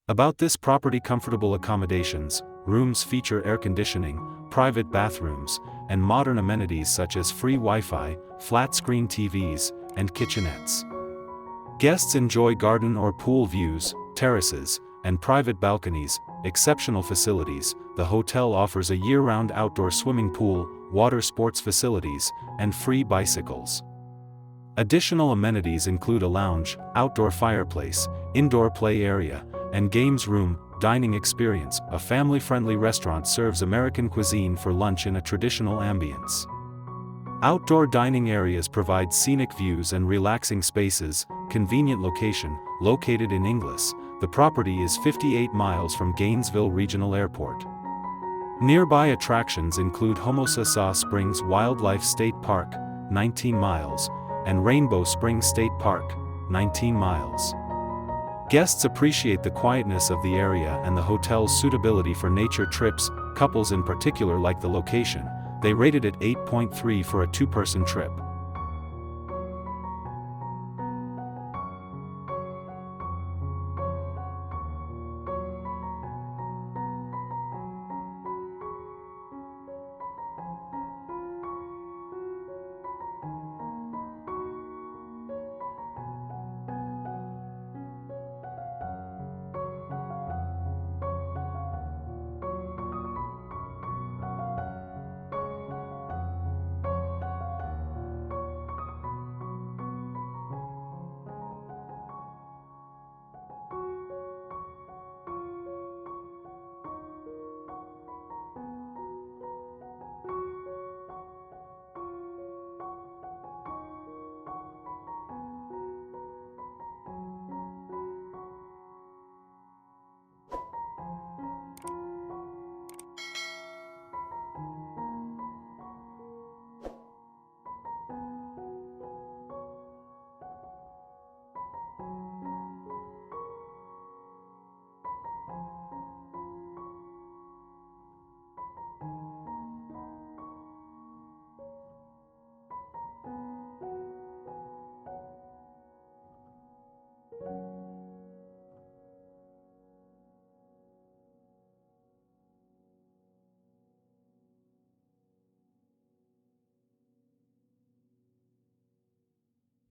About this property: comfortable accommodations, rooms feature air conditioning, private bathrooms, and modern amenities such as free Wi-Fi, flat-screen TVs, and kitchenettes. Guests enjoy garden or pool views, terraces, and private balconies. Exceptional facilities: the hotel offers a year-round outdoor swimming pool, water sports facilities, and free bicycles. Additional amenities include a lounge, outdoor fireplace, indoor play area, and games room. Dining experience: a family-friendly restaurant serves American cuisine for lunch in a traditional ambience. Outdoor dining areas provide scenic views and relaxing spaces. Convenient location: located in Inglis, the property is 58 miles from Gainesville Regional Airport. Nearby attractions include Homosassa Springs Wildlife State Park, 19 miles, and Rainbow Springs State Park, 19 miles. Guests appreciate the quietness of the area and the hotel's suitability for nature trips. Couples in particular like the location. They rated it 8.3 for a two-person trip.